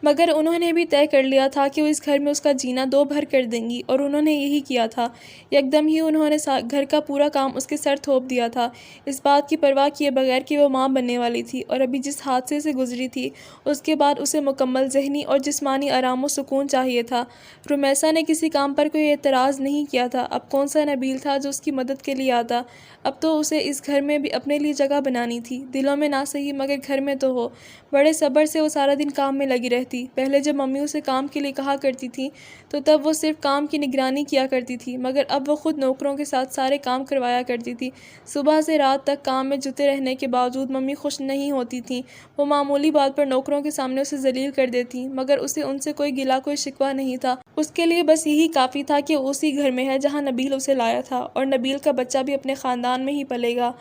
مگر انہوں نے بھی طے کر لیا تھا کہ وہ اس گھر میں اس کا جینا دو بھر کر دیں گی، اور انہوں نے یہی کیا تھا۔ یکدم ہی انہوں نے گھر کا پورا کام اس کے سر تھوپ دیا تھا، اس بات کی پرواہ کیے بغیر کہ وہ ماں بننے والی تھی اور ابھی جس حادثے سے گزری تھی اس کے بعد اسے مکمل ذہنی اور جسمانی آرام و سکون چاہیے تھا۔ رمیسا نے کسی کام پر کوئی اعتراض نہیں کیا تھا۔ اب کون سا نبیل تھا جو اس کی مدد کے لیے آتا؟ اب تو اسے اس گھر میں بھی اپنے لیے جگہ بنانی تھی، دلوں میں نہ صحیح مگر گھر میں تو ہو۔ بڑے صبر سے وہ سارا دن کام میں لگی رہتی۔ پہلے جب ممی اسے کام کے لیے کہا کرتی تھی تو تب وہ صرف کام کی نگرانی کیا کرتی تھی، مگر اب وہ خود نوکروں کے ساتھ سارے کام کروایا کرتی تھی۔ صبح سے رات تک کام میں جتے رہنے کے باوجود ممی خوش نہیں ہوتی تھیں۔ وہ معمولی بات پر نوکروں کے سامنے اسے ذلیل کر دیتی، مگر اسے ان سے کوئی گلہ کوئی شکوہ نہیں تھا۔ اس کے لیے بس یہی کافی تھا کہ وہ اسی گھر میں ہے جہاں نبیل اسے لایا تھا، اور نبیل کا بچہ بھی اپنے خاندان میں ہی پلے گا۔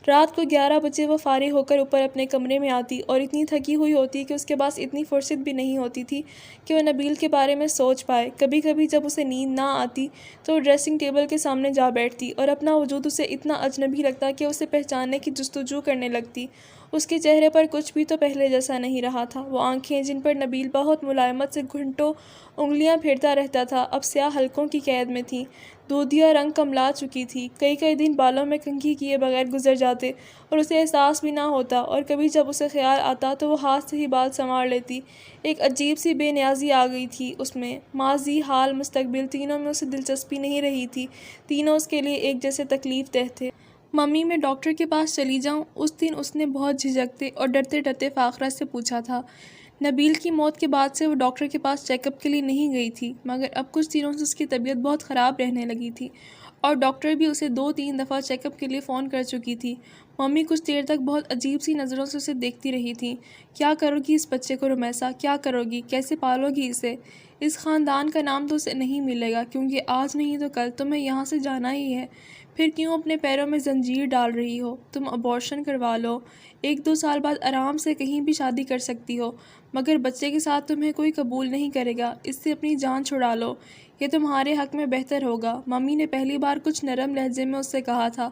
رات کو 11 بجے وہ فارغ ہو کر اوپر اپنے کمرے میں آتی اور اتنی تھکی ہوئی ہوتی کہ اس کے پاس اتنی فرصت بھی نہیں ہوتی تھی کہ وہ نبیل کے بارے میں سوچ پائے۔ کبھی کبھی جب اسے نیند نہ آتی تو وہ ڈریسنگ ٹیبل کے سامنے جا بیٹھتی اور اپنا وجود اسے اتنا اجنبی لگتا کہ اسے پہچاننے کی جستجو کرنے لگتی۔ اس کے چہرے پر کچھ بھی تو پہلے جیسا نہیں رہا تھا۔ وہ آنکھیں جن پر نبیل بہت ملائمت سے گھنٹوں انگلیاں پھیرتا رہتا تھا، اب سیاہ حلقوں کی قید میں تھیں۔ دودھیا رنگ کملا چکی تھی، کئی دن بالوں میں کنگھی کیے بغیر گزر جاتے اور اسے احساس بھی نہ ہوتا، اور کبھی جب اسے خیال آتا تو وہ ہاتھ سے ہی بال سنوار لیتی۔ ایک عجیب سی بے نیازی آ گئی تھی اس میں۔ ماضی، حال، مستقبل، تینوں میں اسے دلچسپی نہیں رہی تھی۔ تینوں اس کے لیے ایک جیسے تکلیف دہ تھے۔ ممی، میں ڈاکٹر کے پاس چلی جاؤں؟ اس دن اس نے بہت جھجکتے اور ڈرتے فاخرہ سے پوچھا تھا۔ نبیل کی موت کے بعد سے وہ ڈاکٹر کے پاس چیک اپ کے لیے نہیں گئی تھی، مگر اب کچھ دنوں سے اس کی طبیعت بہت خراب رہنے لگی تھی، اور ڈاکٹر بھی اسے 2-3 دفعہ چیک اپ کے لیے فون کر چکی تھی۔ ممی کچھ دیر تک بہت عجیب سی نظروں سے اسے دیکھتی رہی تھیں۔ کیا کرو گی اس بچے کو رمیسا؟ کیا کرو گی؟ کیسے پالو گی اسے؟ اس خاندان کا نام تو اسے نہیں ملے گا، کیونکہ آج نہیں تو کل تمہیں یہاں سے جانا ہی ہے۔ پھر کیوں اپنے پیروں میں زنجیر ڈال رہی ہو؟ تم ابارشن کروا لو، 1-2 سال بعد آرام سے کہیں بھی شادی کر سکتی ہو، مگر بچے کے ساتھ تمہیں کوئی قبول نہیں کرے گا۔ اس سے اپنی جان چھڑا لو، یہ تمہارے حق میں بہتر ہوگا، ممی نے پہلی بار کچھ نرم لہجے میں اس سے کہا تھا۔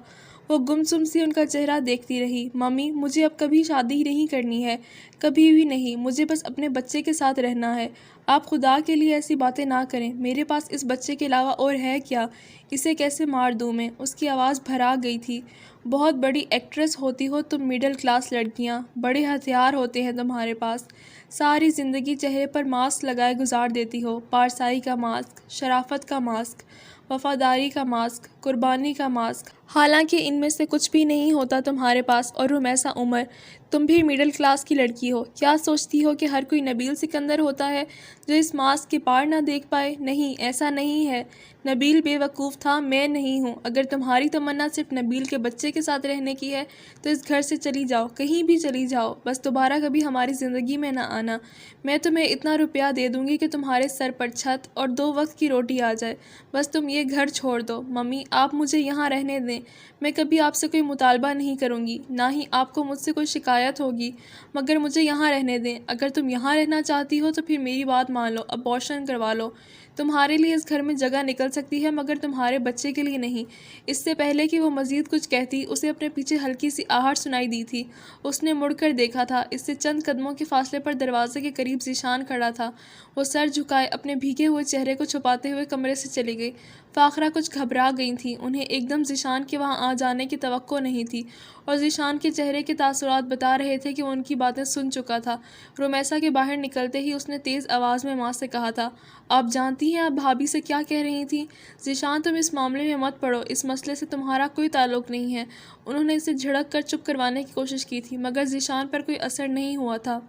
وہ گمسم سی ان کا چہرہ دیکھتی رہی۔ ممی، مجھے اب کبھی شادی ہی نہیں کرنی ہے، کبھی بھی نہیں، مجھے بس اپنے بچے کے ساتھ رہنا ہے۔ آپ خدا کے لیے ایسی باتیں نہ کریں، میرے پاس اس بچے کے علاوہ اور ہے کیا؟ اسے کیسے مار دوں میں؟ اس کی آواز بھرا گئی تھی۔ بہت بڑی ایکٹریس ہوتی ہو تم، مڈل کلاس لڑکیاں، بڑے ہتھیار ہوتے ہیں تمہارے پاس، ساری زندگی چہرے پر ماسک لگائے گزار دیتی ہو، پارسائی کا ماسک، شرافت کا ماسک، وفاداری کا ماسک، قربانی کا ماسک، حالانکہ ان میں سے کچھ بھی نہیں ہوتا تمہارے پاس۔ اور رمیسا عمر، تم بھی مڈل کلاس کی لڑکی ہو، کیا سوچتی ہو کہ ہر کوئی نبیل سکندر ہوتا ہے جو اس ماسک کے پار نہ دیکھ پائے؟ نہیں، ایسا نہیں ہے۔ نبیل بے وقوف تھا، میں نہیں ہوں۔ اگر تمہاری تمنا صرف نبیل کے بچے کے ساتھ رہنے کی ہے تو اس گھر سے چلی جاؤ، کہیں بھی چلی جاؤ، بس دوبارہ کبھی ہماری زندگی میں نہ آنا۔ میں تمہیں اتنا روپیہ دے دوں گی کہ تمہارے سر پر چھت اور 2 وقت کی روٹی آ جائے، بس تم یہ گھر چھوڑ دو۔ ممی، آپ مجھے یہاں رہنے دیں، میں کبھی آپ سے کوئی مطالبہ نہیں کروں گی، نہ ہی آپ کو مجھ سے کوئی شکایت ہوگی، مگر مجھے یہاں رہنے دیں۔ اگر تم یہاں رہنا چاہتی ہو تو پھر میری بات مان لو، ابارشن کروا لو۔ تمہارے لیے اس گھر میں جگہ نکل سکتی ہے، مگر تمہارے بچے کے لیے نہیں۔ اس سے پہلے کہ وہ مزید کچھ کہتی، اسے اپنے پیچھے ہلکی سی آہٹ سنائی دی تھی۔ اس نے مڑ کر دیکھا تھا، اس سے چند قدموں کے فاصلے پر دروازے کے قریب ذیشان کھڑا تھا۔ وہ سر جھکائے اپنے بھیگے ہوئے چہرے کو چھپاتے ہوئے کمرے سے چلی گئی۔ فاخرہ کچھ گھبرا گئی تھیں، انہیں ایک دم ذیشان کے وہاں آ جانے کی توقع نہیں تھی، اور ذیشان کے چہرے کے تاثرات بتا رہے تھے کہ وہ ان کی باتیں سن چکا تھا۔ رمیسا کے باہر نکلتے ہی اس نے تیز آواز میں ماں سے کہا تھا، آپ جانتی ہیں آپ بھابھی سے کیا کہہ رہی تھیں؟ ذیشان، تم اس معاملے میں مت پڑو، اس مسئلے سے تمہارا کوئی تعلق نہیں ہے۔ انہوں نے اسے جھڑک کر چپ کروانے کی کوشش کی تھی، مگر ذیشان پر کوئی اثر نہیں ہوا تھا۔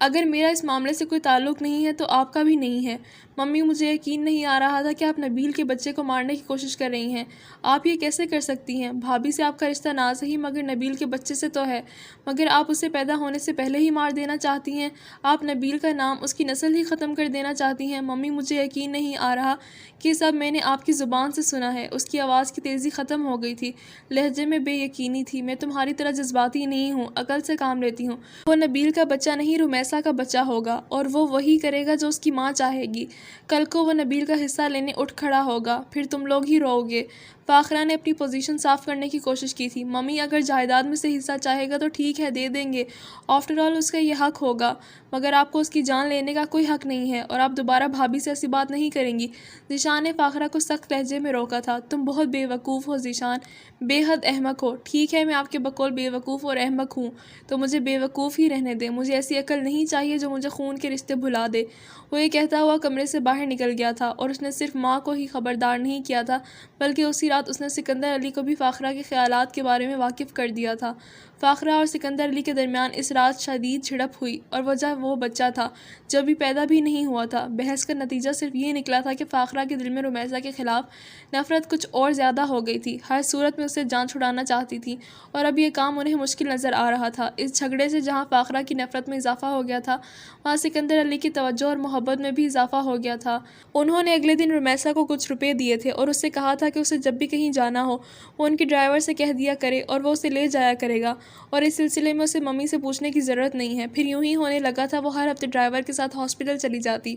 اگر میرا اس معاملے سے کوئی تعلق نہیں ہے تو آپ کا بھی نہیں ہے۔ ممی، مجھے یقین نہیں آ رہا تھا کہ آپ نبیل کے بچے کو مارنے کی کوشش کر رہی ہیں۔ آپ یہ کیسے کر سکتی ہیں؟ بھابھی سے آپ کا رشتہ نہ صحیح مگر نبیل کے بچے سے تو ہے، مگر آپ اسے پیدا ہونے سے پہلے ہی مار دینا چاہتی ہیں۔ آپ نبیل کا نام، اس کی نسل ہی ختم کر دینا چاہتی ہیں۔ ممی، مجھے یقین نہیں آ رہا کہ سب میں نے آپ کی زبان سے سنا ہے۔ اس کی آواز کی تیزی ختم ہو گئی تھی، لہجے میں بے یقینی تھی۔ میں تمہاری طرح جذباتی نہیں ہوں، عقل سے کام لیتی ہوں۔ وہ نبیل کا بچہ نہیں، رمیسا رمیسا کا بچہ ہوگا اور وہ وہی کرے گا جو اس کی ماں چاہے گی۔ کل کو وہ نبیل کا حصہ لینے اٹھ کھڑا ہوگا، پھر تم لوگ ہی رو گے۔ فاخرہ نے اپنی پوزیشن صاف کرنے کی کوشش کی تھی۔ ممی اگر جائیداد میں سے حصہ چاہے گا تو ٹھیک ہے، دے دیں گے، آفٹر آل اس کا یہ حق ہوگا، مگر آپ کو اس کی جان لینے کا کوئی حق نہیں ہے، اور آپ دوبارہ بھابھی سے ایسی بات نہیں کریں گی۔ ذیشان نے فاخرہ کو سخت لہجے میں روکا تھا۔ تم بہت بے وقوف ہو ذیشان، بے حد احمق ہو۔ ٹھیک ہے، میں آپ کے بقول بے وقوف اور احمق ہوں تو مجھے بے وقوف ہی رہنے دیں، مجھے ایسی عقل نہیں چاہیے جو مجھے خون کے رشتے بھلا دے۔ وہ یہ کہتا ہوا کمرے سے باہر نکل گیا تھا، اور اس نے صرف ماں کو ہی خبردار نہیں کیا تھا بلکہ اسی رات اس نے سکندر علی کو بھی فاخرہ کے خیالات کے بارے میں واقف کر دیا تھا۔ فاخرہ اور سکندر علی کے درمیان اس رات شدید جھڑپ ہوئی، اور وجہ وہ بچہ تھا جو ابھی پیدا بھی نہیں ہوا تھا۔ بحث کا نتیجہ صرف یہ نکلا تھا کہ فاخرہ کے دل میں رمیسا کے خلاف نفرت کچھ اور زیادہ ہو گئی تھی، ہر صورت میں اسے جان چھڑانا چاہتی تھی، اور اب یہ کام انہیں مشکل نظر آ رہا تھا۔ اس جھگڑے سے جہاں فاخرہ کی نفرت میں اضافہ ہو گیا تھا، وہاں سکندر علی کی توجہ اور محبت میں بھی اضافہ ہو گیا تھا۔ انہوں نے اگلے دن رمیسا کو کچھ روپے دیے تھے اور اس سے کہا تھا کہ اسے جب بھی کہیں جانا ہو وہ ان کے ڈرائیور سے کہہ دیا کرے اور وہ اسے لے جایا کرے گا، اور اس سلسلے میں اسے ممی سے پوچھنے کی ضرورت نہیں ہے۔ پھر یوں ہی ہونے لگا تھا، وہ ہر ہفتے ڈرائیور کے ساتھ ہاسپٹل چلی جاتی۔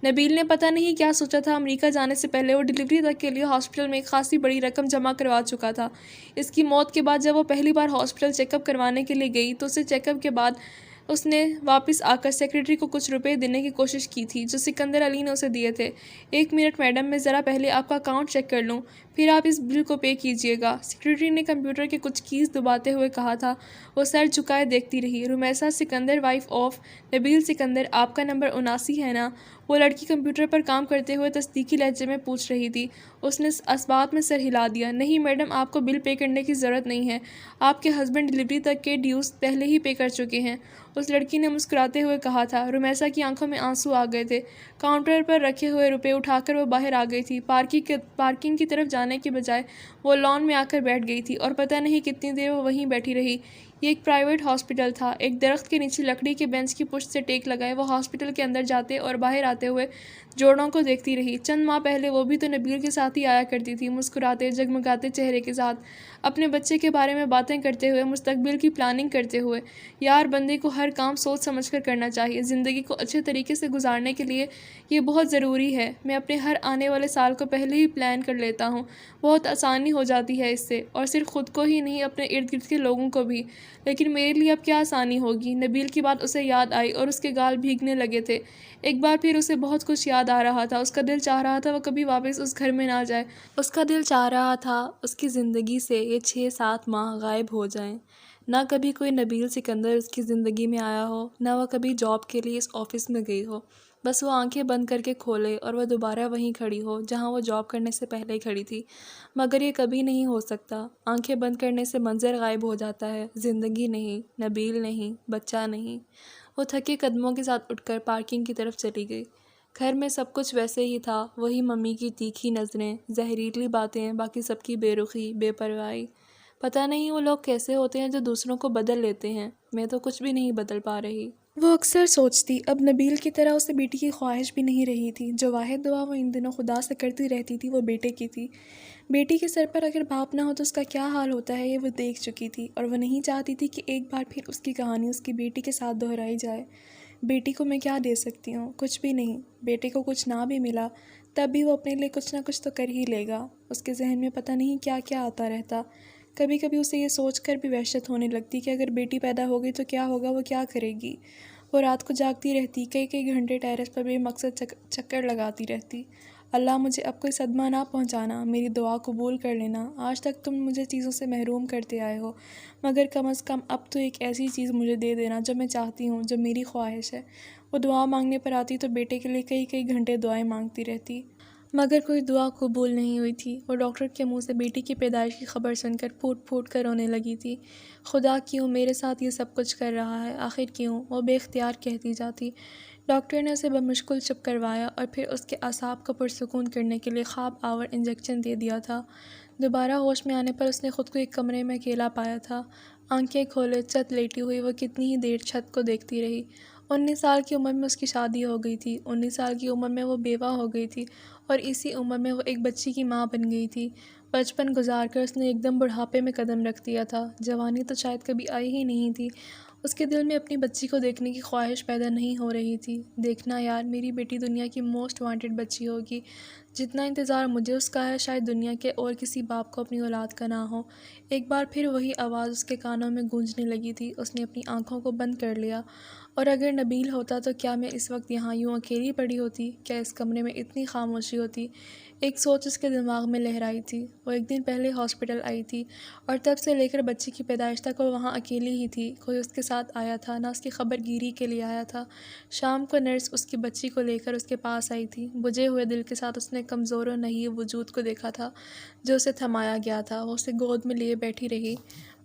نبیل نے پتہ نہیں کیا سوچا تھا، امریکہ جانے سے پہلے وہ ڈیلیوری تک کے لیے ہاسپٹل میں ایک خاصی بڑی رقم جمع کروا چکا تھا۔ اس کی موت کے بعد جب وہ پہلی بار ہاسپٹل چیک اپ کروانے کے لیے گئی تو اسے چیک اپ کے بعد اس نے واپس آ کر سیکرٹری کو کچھ روپے دینے کی کوشش کی تھی جو سکندر علی نے اسے دیے تھے۔ ایک منٹ میڈم، میں ذرا پہلے آپ کا اکاؤنٹ چیک کر لوں، پھر آپ اس بل کو پے کیجیے گا، سیکرٹری نے کمپیوٹر کے کچھ کیز دباتے ہوئے کہا تھا۔ وہ سر جھکائے دیکھتی رہی۔ رمیسا سکندر، وائف آف نبیل سکندر، آپ کا نمبر 79 ہے نا؟ وہ لڑکی کمپیوٹر پر کام کرتے ہوئے تصدیقی لہجے میں پوچھ رہی تھی۔ اس نے اسبات میں سر ہلا دیا۔ نہیں میڈم، آپ کو بل پے کرنے کی ضرورت نہیں ہے، آپ کے ہسبینڈ ڈیلیوری تک کے ڈیوز پہلے ہی پے کر چکے ہیں، اس لڑکی نے مسکراتے ہوئے کہا تھا۔ رمیسا کی آنکھوں میں آنسو آ گئے تھے۔ کاؤنٹر پر رکھے ہوئے روپے اٹھا کر وہ باہر آ گئی تھی۔ پارکنگ کی طرف جانے کے بجائے وہ لان میں آ کر بیٹھ گئی تھی، اور پتہ نہیں کتنی دیر وہ وہیں بیٹھی رہی۔ یہ ایک پرائیویٹ ہاسپٹل تھا۔ ایک درخت کے نیچے لکڑی کے بینچ کی پشت سے ٹیک لگائے وہ ہاسپٹل کے اندر جاتے اور باہر آتے ہوئے جوڑوں کو دیکھتی رہی۔ چند ماہ پہلے وہ بھی تو نبیل کے ساتھ ہی آیا کرتی تھی، مسکراتے جگمگاتے چہرے کے ساتھ، اپنے بچے کے بارے میں باتیں کرتے ہوئے، مستقبل کی پلاننگ کرتے ہوئے۔ یار، بندے کو ہر کام سوچ سمجھ کر کرنا چاہیے، زندگی کو اچھے طریقے سے گزارنے کے لیے یہ بہت ضروری ہے۔ میں اپنے ہر آنے والے سال کو پہلے ہی پلان کر لیتا ہوں، بہت آسانی ہو جاتی ہے اس سے، اور صرف خود کو ہی نہیں، اپنے ارد گرد کے لوگوں کو بھی۔ لیکن میرے لیے اب کیا آسانی ہوگی؟ نبیل کی بات اسے یاد آئی اور اس کے گال بھیگنے لگے تھے۔ ایک بار پھر اسے بہت کچھ یاد آ رہا تھا۔ اس کا دل چاہ رہا تھا وہ کبھی واپس اس گھر میں نہ جائے۔ اس کا دل چاہ رہا تھا اس کی زندگی سے یہ 6-7 ماہ غائب ہو جائیں۔ نہ کبھی کوئی نبیل سکندر اس کی زندگی میں آیا ہو، نہ وہ کبھی جاب کے لیے اس آفس میں گئی ہو۔ بس وہ آنکھیں بند کر کے کھولے اور وہ دوبارہ وہیں کھڑی ہو جہاں وہ جاب کرنے سے پہلے کھڑی تھی۔ مگر یہ کبھی نہیں ہو سکتا۔ آنکھیں بند کرنے سے منظر غائب ہو جاتا ہے، زندگی نہیں، نبیل نہیں، بچہ نہیں۔ وہ تھکے قدموں کے ساتھ اٹھ کر پارکنگ کی طرف چلی گئی۔ گھر میں سب کچھ ویسے ہی تھا، وہی ممی کی تیکھی نظریں، زہریلی باتیں، باقی سب کی بے رخی، بے پرواہی۔ پتہ نہیں وہ لوگ کیسے ہوتے ہیں جو دوسروں کو بدل لیتے ہیں، میں تو کچھ بھی نہیں بدل پا رہی۔ وہ اکثر سوچتی، اب نبیل کی طرح اسے بیٹی کی خواہش بھی نہیں رہی تھی۔ جو واحد دعا وہ ان دنوں خدا سے کرتی رہتی تھی وہ بیٹے کی تھی۔ بیٹی کے سر پر اگر باپ نہ ہو تو اس کا کیا حال ہوتا ہے یہ وہ دیکھ چکی تھی، اور وہ نہیں چاہتی تھی کہ ایک بار پھر اس کی کہانی اس کی بیٹی کے ساتھ دہرائی جائے۔ بیٹی کو میں کیا دے سکتی ہوں؟ کچھ بھی نہیں۔ بیٹے کو کچھ نہ بھی ملا تب بھی وہ اپنے لیے کچھ نہ کچھ تو کر ہی لے گا۔ اس کے ذہن میں پتہ نہیں کیا کیا آتا رہتا۔ کبھی کبھی اسے یہ سوچ کر بھی وحشت ہونے لگتی کہ اگر بیٹی پیدا ہو گئی تو کیا ہوگا، وہ کیا کرے گی۔ وہ رات کو جاگتی رہتی، کئی گھنٹے ٹیرس پر بے مقصد چکر لگاتی رہتی۔ اللہ، مجھے اب کوئی صدمہ نہ پہنچانا، میری دعا قبول کر لینا۔ آج تک تم مجھے چیزوں سے محروم کرتے آئے ہو، مگر کم از کم اب تو ایک ایسی چیز مجھے دے دینا جو میں چاہتی ہوں، جو میری خواہش ہے۔ وہ دعا مانگنے پر آتی تو بیٹے کے لیے کئی گھنٹے دعائیں مانگتی رہتی، مگر کوئی دعا قبول نہیں ہوئی تھی۔ وہ ڈاکٹر کے منہ سے بیٹی کی پیدائش کی خبر سن کر پھوٹ پھوٹ کر رونے لگی تھی۔ خدا کیوں میرے ساتھ یہ سب کچھ کر رہا ہے؟ آخر کیوں؟ وہ بے اختیار کہتی جاتی۔ ڈاکٹر نے اسے بمشکل چپ کروایا اور پھر اس کے اعصاب کو پرسکون کرنے کے لیے خواب آور انجیکشن دے دیا تھا۔ دوبارہ ہوش میں آنے پر اس نے خود کو ایک کمرے میں اکیلا پایا تھا۔ آنکھیں کھولے چت لیٹی ہوئی وہ کتنی ہی دیر چھت کو دیکھتی رہی۔ 19 سال کی عمر میں اس کی شادی ہو گئی تھی، 19 سال کی عمر میں وہ بیوہ ہو گئی تھی، اور اسی عمر میں وہ ایک بچی کی ماں بن گئی تھی۔ بچپن گزار کر اس نے ایک دم بڑھاپے میں قدم رکھ دیا تھا۔ جوانی تو شاید کبھی آئی ہی نہیں تھی۔ اس کے دل میں اپنی بچی کو دیکھنے کی خواہش پیدا نہیں ہو رہی تھی۔ دیکھنا یار، میری بیٹی دنیا کی موسٹ وانٹڈ بچی ہوگی۔ جتنا انتظار مجھے اس کا ہے شاید دنیا کے اور کسی باپ کو اپنی اولاد کا نہ ہو۔ ایک بار پھر وہی آواز اس کے کانوں میں گونجنے لگی تھی۔ اس نے اپنی آنکھوں کو بند کر لیا۔ اور اگر نبیل ہوتا تو کیا میں اس وقت یہاں یوں اکیلی پڑی ہوتی؟ کیا اس کمرے میں اتنی خاموشی ہوتی؟ ایک سوچ اس کے دماغ میں لہرائی تھی۔ وہ ایک دن پہلے ہاسپٹل آئی تھی اور تب سے لے کر بچی کی پیدائش تک وہ وہاں اکیلی ہی تھی۔ کوئی اس کے ساتھ آیا تھا نہ اس کی خبر گیری کے لیے آیا تھا۔ شام کو نرس اس کی بچی کو لے کر اس کے پاس آئی تھی۔ بجھے ہوئے دل کے ساتھ اس نے کمزور و نحیف وجود کو دیکھا تھا جو اسے تھمایا گیا تھا۔ وہ اسے گود میں لیے بیٹھی رہی۔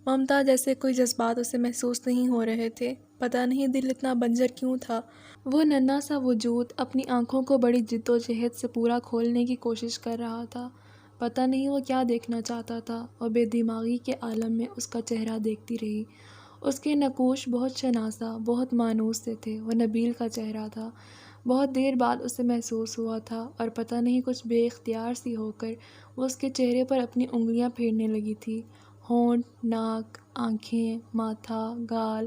ممتا جیسے کوئی جذبات اسے محسوس نہیں ہو رہے تھے۔ پتہ نہیں دل اتنا بنجر کیوں تھا۔ وہ ننھا سا وجود اپنی آنکھوں کو بڑی جد و جہد سے پورا کھولنے کی کوشش کر رہا تھا۔ پتہ نہیں وہ کیا دیکھنا چاہتا تھا اور بے دماغی کے عالم میں اس کا چہرہ دیکھتی رہی۔ اس کے نقوش بہت شناسا، بہت مانوس سے تھے۔ وہ نبیل کا چہرہ تھا۔ بہت دیر بعد اسے محسوس ہوا تھا اور پتہ نہیں کچھ بے اختیار سی ہو کر وہ اس کے چہرے پر اپنی انگلیاں پھیرنے لگی تھی۔ ہونٹ، ناک، آنکھیں، ماتھا، گال،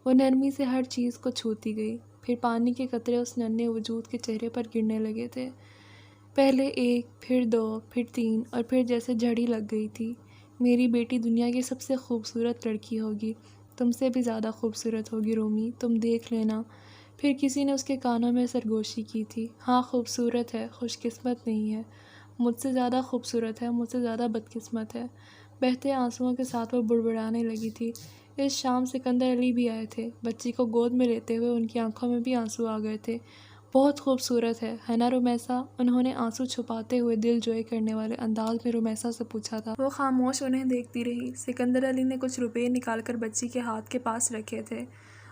وہ نرمی سے ہر چیز کو چھوتی گئی۔ پھر پانی کے قطرے اس ننھے وجود کے چہرے پر گرنے لگے تھے۔ پہلے ایک، پھر دو، پھر تین اور پھر جیسے جھڑی لگ گئی تھی۔ میری بیٹی دنیا کی سب سے خوبصورت لڑکی ہوگی، تم سے بھی زیادہ خوبصورت ہوگی رومی، تم دیکھ لینا۔ پھر کسی نے اس کے کانوں میں سرگوشی کی تھی۔ ہاں خوبصورت ہے، خوش قسمت نہیں ہے۔ مجھ سے زیادہ خوبصورت ہے، مجھ سے زیادہ بدقسمت ہے۔ بہتے آنسوؤں کے ساتھ وہ بڑبڑانے لگی تھی۔ اس شام سکندر علی بھی آئے تھے۔ بچی کو گود میں لیتے ہوئے ان کی آنکھوں میں بھی آنسو آ گئے تھے۔ بہت خوبصورت ہے نا رمیسا؟ انہوں نے آنسو چھپاتے ہوئے دل جوئی کرنے والے انداز میں رمیسا سے پوچھا تھا۔ وہ خاموش انہیں دیکھتی رہی۔ سکندر علی نے کچھ روپے نکال کر بچی کے ہاتھ کے پاس رکھے تھے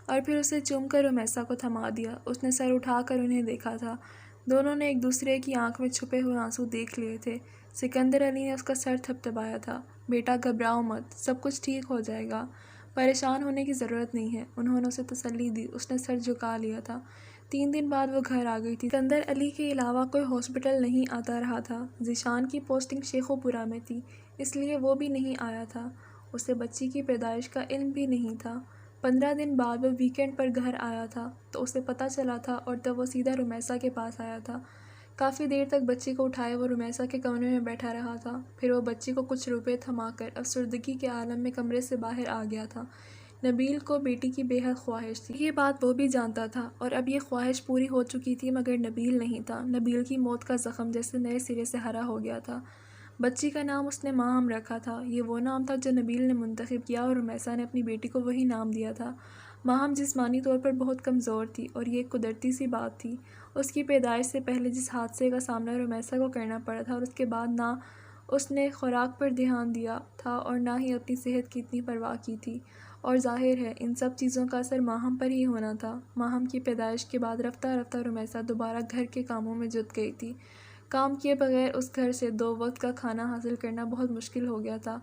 اور پھر اسے چوم کر رمیسا کو تھما دیا۔ اس نے سر اٹھا کر انہیں دیکھا تھا۔ دونوں نے ایک دوسرے کی آنکھ میں چھپے ہوئے آنسو دیکھ لیے تھے۔ سکندر علی نے اس کا سر تھپتھپایا تھا۔ بیٹا گھبراؤ مت، سب کچھ ٹھیک ہو جائے گا، پریشان ہونے کی ضرورت نہیں ہے، انہوں نے اسے تسلی دی۔ اس نے سر جھکا لیا تھا۔ 3 دن بعد وہ گھر آ گئی تھی۔ سکندر علی کے علاوہ کوئی ہاسپٹل نہیں آتا رہا تھا۔ ذیشان کی پوسٹنگ شیخو پورہ میں تھی، اس لیے وہ بھی نہیں آیا تھا۔ اسے بچی کی پیدائش کا علم بھی نہیں تھا۔ 15 دن بعد وہ ویکینڈ پر گھر آیا تھا تو اسے پتہ چلا تھا اور تب وہ سیدھا رمیسا کے پاس آیا تھا۔ کافی دیر تک بچی کو اٹھائے وہ رمیسا کے کمرے میں بیٹھا رہا تھا۔ پھر وہ بچی کو کچھ روپے تھما کر افسردگی کے عالم میں کمرے سے باہر آ گیا تھا۔ نبیل کو بیٹی کی بے حد خواہش تھی، یہ بات وہ بھی جانتا تھا، اور اب یہ خواہش پوری ہو چکی تھی مگر نبیل نہیں تھا۔ نبیل کی موت کا زخم جیسے نئے سرے سے ہرا ہو گیا تھا۔ بچی کا نام اس نے ماہم رکھا تھا۔ یہ وہ نام تھا جو نبیل نے منتخب کیا اور رمیسا نے اپنی بیٹی کو وہی نام دیا تھا۔ ماہم جسمانی طور پر بہت کمزور تھی اور یہ ایک قدرتی سی بات تھی۔ اس کی پیدائش سے پہلے جس حادثے کا سامنا رمیسا کو کرنا پڑا تھا اور اس کے بعد نہ اس نے خوراک پر دھیان دیا تھا اور نہ ہی اپنی صحت کی اتنی پرواہ کی تھی، اور ظاہر ہے ان سب چیزوں کا اثر ماہم پر ہی ہونا تھا۔ ماہم کی پیدائش کے بعد رفتہ رفتہ رمیسا دوبارہ گھر کے کاموں میں جت گئی تھی۔ کام کیے بغیر اس گھر سے 2 وقت کا کھانا حاصل کرنا بہت مشکل ہو گیا تھا۔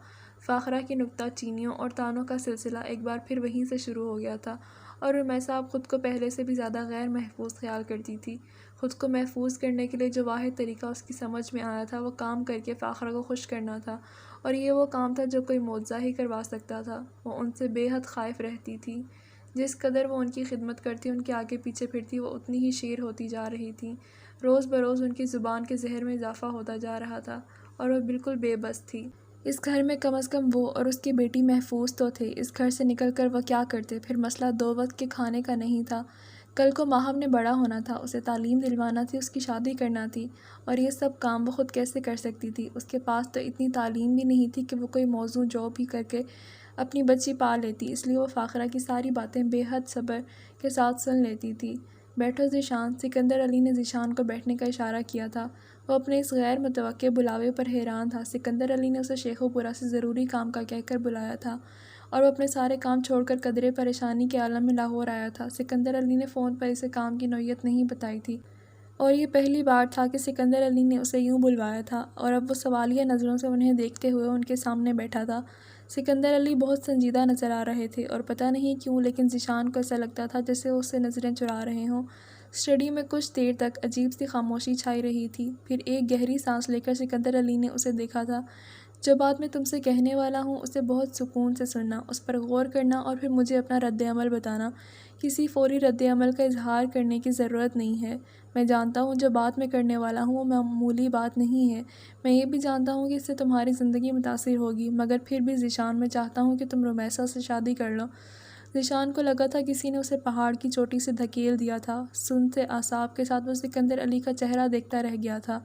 فاخرہ کی نکتہ چینیوں اور طعنوں کا سلسلہ ایک بار پھر وہیں سے شروع ہو گیا تھا، اور رمیسا اب خود کو پہلے سے بھی زیادہ غیر محفوظ خیال کرتی تھی۔ خود کو محفوظ کرنے کے لیے جو واحد طریقہ اس کی سمجھ میں آیا تھا وہ کام کر کے فاخرہ کو خوش کرنا تھا، اور یہ وہ کام تھا جو کوئی معجزہ ہی کروا سکتا تھا۔ وہ ان سے بے حد خائف رہتی تھی۔ جس قدر وہ ان کی خدمت کرتی، ان کے آگے پیچھے پھرتی، وہ اتنی ہی شیر ہوتی جا رہی تھیں۔ روز بروز ان کی زبان کے زہر میں اضافہ ہوتا جا رہا تھا اور وہ بالکل بے بس تھی۔ اس گھر میں کم از کم وہ اور اس کی بیٹی محفوظ تو تھے۔ اس گھر سے نکل کر وہ کیا کرتے؟ پھر مسئلہ 2 وقت کے کھانے کا نہیں تھا۔ کل کو ماہم نے بڑا ہونا تھا، اسے تعلیم دلوانا تھی، اس کی شادی کرنا تھی، اور یہ سب کام وہ خود کیسے کر سکتی تھی؟ اس کے پاس تو اتنی تعلیم بھی نہیں تھی کہ وہ کوئی موزوں جاب بھی کر کے اپنی بچی پال لیتی، اس لیے وہ فاخرہ کی ساری باتیں بے حد صبر کے ساتھ سن لیتی تھی۔ بیٹھو ذیشان، سکندر علی نے ذیشان کو بیٹھنے کا اشارہ کیا تھا۔ وہ اپنے اس غیر متوقع بلاوے پر حیران تھا۔ سکندر علی نے اسے شیخو پورہ سے ضروری کام کا کہہ کر بلایا تھا اور وہ اپنے سارے کام چھوڑ کر قدرے پریشانی کے عالم میں لاہور آیا تھا۔ سکندر علی نے فون پر اسے کام کی نوعیت نہیں بتائی تھی، اور یہ پہلی بار تھا کہ سکندر علی نے اسے یوں بلوایا تھا، اور اب وہ سوالیہ نظروں سے انہیں دیکھتے ہوئے ان کے سامنے بیٹھا تھا۔ سکندر علی بہت سنجیدہ نظر آ رہے تھے، اور پتہ نہیں کیوں لیکن ذیشان کو ایسا لگتا تھا جیسے وہ اس سے نظریں چرا رہے ہوں۔ اسٹڈی میں کچھ دیر تک عجیب سی خاموشی چھائی رہی تھی۔ پھر ایک گہری سانس لے کر سکندر علی نے اسے دیکھا تھا۔ جو بات میں تم سے کہنے والا ہوں اسے بہت سکون سے سننا، اس پر غور کرنا اور پھر مجھے اپنا رد عمل بتانا۔ کسی فوری رد عمل کا اظہار کرنے کی ضرورت نہیں ہے۔ میں جانتا ہوں جو بات میں کرنے والا ہوں وہ معمولی بات نہیں ہے۔ میں یہ بھی جانتا ہوں کہ اس سے تمہاری زندگی متاثر ہوگی، مگر پھر بھی ذیشان میں چاہتا ہوں کہ تم رمیسا سے شادی کر لو۔ ذیشان کو لگا تھا کسی نے اسے پہاڑ کی چوٹی سے دھکیل دیا تھا۔ سنتے اعصاب کے ساتھ وہ سکندر علی کا چہرہ دیکھتا رہ گیا تھا۔